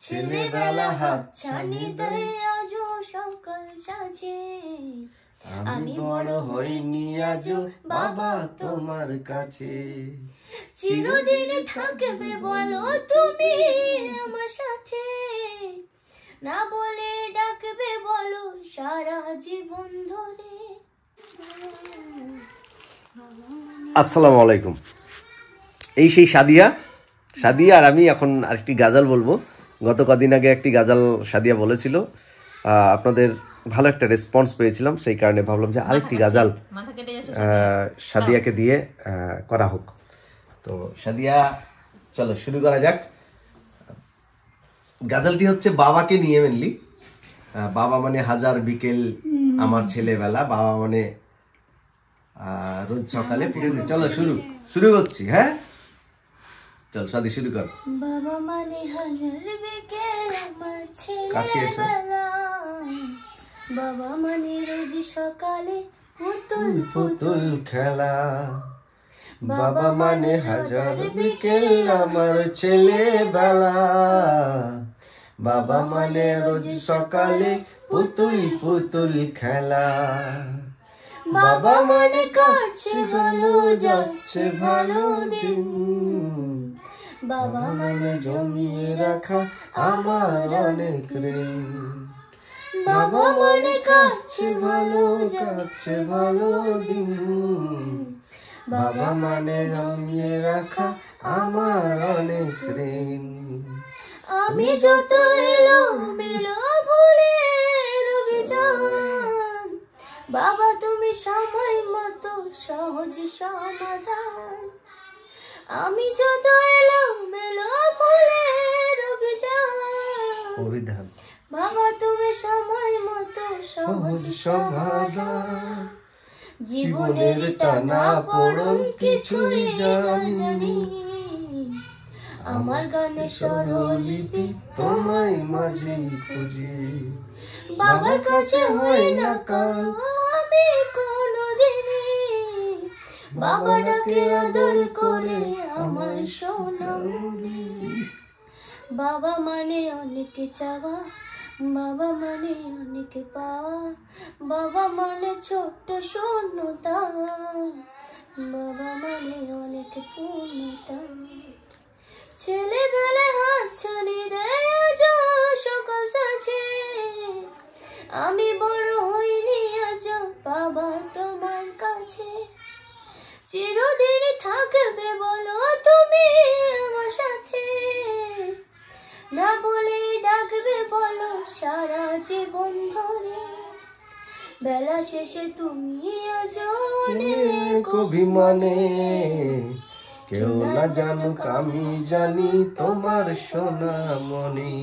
ছেলেবেলা হাত ছানি দেয় আজও সকাল সাজে। আমি বড় হইনি আজও বাবা তোমার কাছে। চিরদিন থাকবে বলো তুমি আমার সাথে, না বলে ডাকবে বলো সারা জীবন ধরে। আসসালামু আলাইকুম। এই সেই সাদিয়া আর আমি এখন আরেকটি গাজাল বলবো। গত কদিন আগে একটি গাজাল সাদিয়া বলেছিল, আপনাদের ভালো একটা রেসপন্স পেয়েছিলাম, সেই কারণে ভাবলাম যে আরেকটি গাজাল সাদিয়াকে দিয়ে করা হোক। তো সাদিয়া, চলো শুরু করা যাক। গাজালটি হচ্ছে বাবাকে নিয়ে মেনলি। বাবা মানে হাজার বিকেল আমার ছেলেবেলা, বাবা মানে রোজ সকালে ফিরে। চলো শুরু করছি। হ্যাঁ চল সাদি শুরু কর। বাবা মানে হাজার বিকেল আমার ছেলেবেলা, বাবা মানে রোজ সকালে পুতুল পুতুল খেলা। বাবা মানে হাজার বিকেল আমার ছেলেবেলা, বাবা মানে রোজ সকালে পুতুল পুতুল খেলা। বাবা মানে কাটছে ভালো যাচ্ছে ভালো দিন, বাবা মানে জমিয়ে রাখা আমার অনেক ঋণ। বাবা মানে কাটছে ভালো যাচ্ছে ভালো দিন, বাবা মানে জমিয়ে রাখা আমার অনেক ঋণ। আমি যত এলো মেলো ভুলের অভিযান, বাবা তুমি সময় মতো সহজ সমাধান। আমি যত এলো মেলো ভুলের অভিযান, বাবা তুমি সময় মতো সহজ সমাধান। জীবনের টানা পড়ন কিছুই জানি, আমার গানে স্বরলিপি তোমায় মাঝে খুঁজি। বাবার কাছে হয় না কাল আমি কোনোদিনই, বাবা ডাকে আদর করে আমার সোনামণি। বাবা মানে অনেক চাওয়া, বাবা মানে অনেক পাওয়া, বাবা মানে ছোট্ট শূন্যতা, বাবা মানে অনেক পূর্ণতা। ছেলেবেলায় হাত ছানি দেয় আজও সকাল সাজে, আমি বড় হইনি আজও বাবা তোমার কাছে। চিরদিন থাকবে বলো তুমি আমার সাথে, না বলে ডাকবে বলো সারা জীবন ধরে। বেলা শেষে তুমি আজও অনেক অভিমানে, কেউ না জানুক আমি জানি তোমার সোনামণি।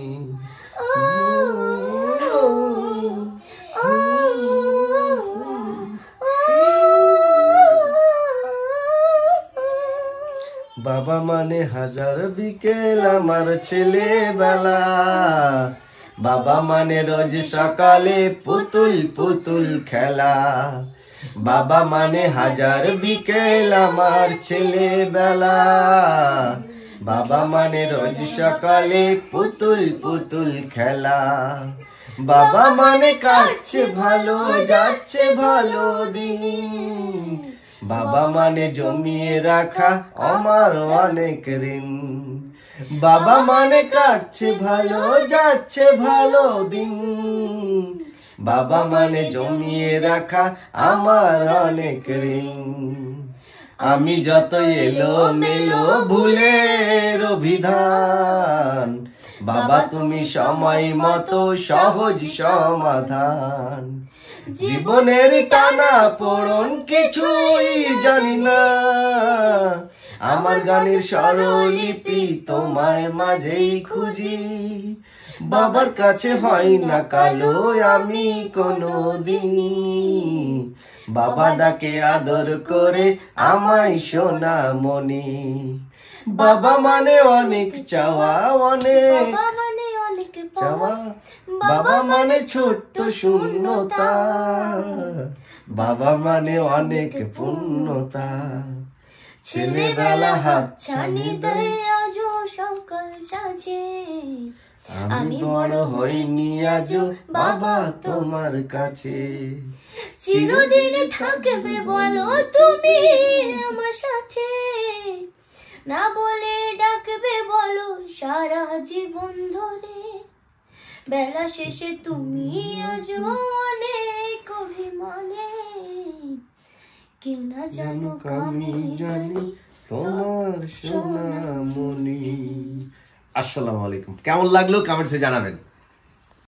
বাবা মানে হাজার বিকেল আমার ছেলেবেলা, বাবা মানে রোজ সকালে পুতুল পুতুল খেলা। বাবা মানে হাজার বিকেল আমার ছেলেবেলা, বাবা মানে রোজ সকালে পুতুল পুতুল খেলা। বাবা মানে কাটছে ভালো যাচ্ছে ভালো দিন, বাবা মানে জমিয়ে রাখা আমার অনেক ঋণ। বাবা মানে কাটছে ভালো যাচ্ছে ভালো দিন, বাবা মানে জমিয়ে রাখা আমার অনেক ঋণ। আমি যত এলো মেলো ভুলের অভিধান, বাবা তুমি সময় মতো সহজ সমাধান। জীবনের টানা পড়ন কিছুই জানি না, আমার গানের স্বরলিপি তোমায় মাঝেই খুঁজি। বাবার কাছে হয় না কালো আমি কোনোদিন, বাবা ডাকে আদর করে আমায় সোনামণি। বাবা মানে অনেক চাওয়া অনেক চাওয়া, বাবা মানে ছোট্ট শূন্যতা, বাবা মানে অনেক পূর্ণতা। ছেলেবেলা হাত ছানি দেয় আজও সকাল সাজে, আমি বড় হইনি আজও বাবা তোমার কাছে। চিরদিন থাকবে বলো তুমি আমার সাথে, না বলে ডাকবে বলো সারা জীবন ধরে। বেলা শেষে তুমি আজও অনেক অভিমানে, কেউ না জানুক আমি জানি তোমার সোনামণি। আসসালামু আলাইকুম। কেমন লাগলো কমেন্টসে জানাবেন।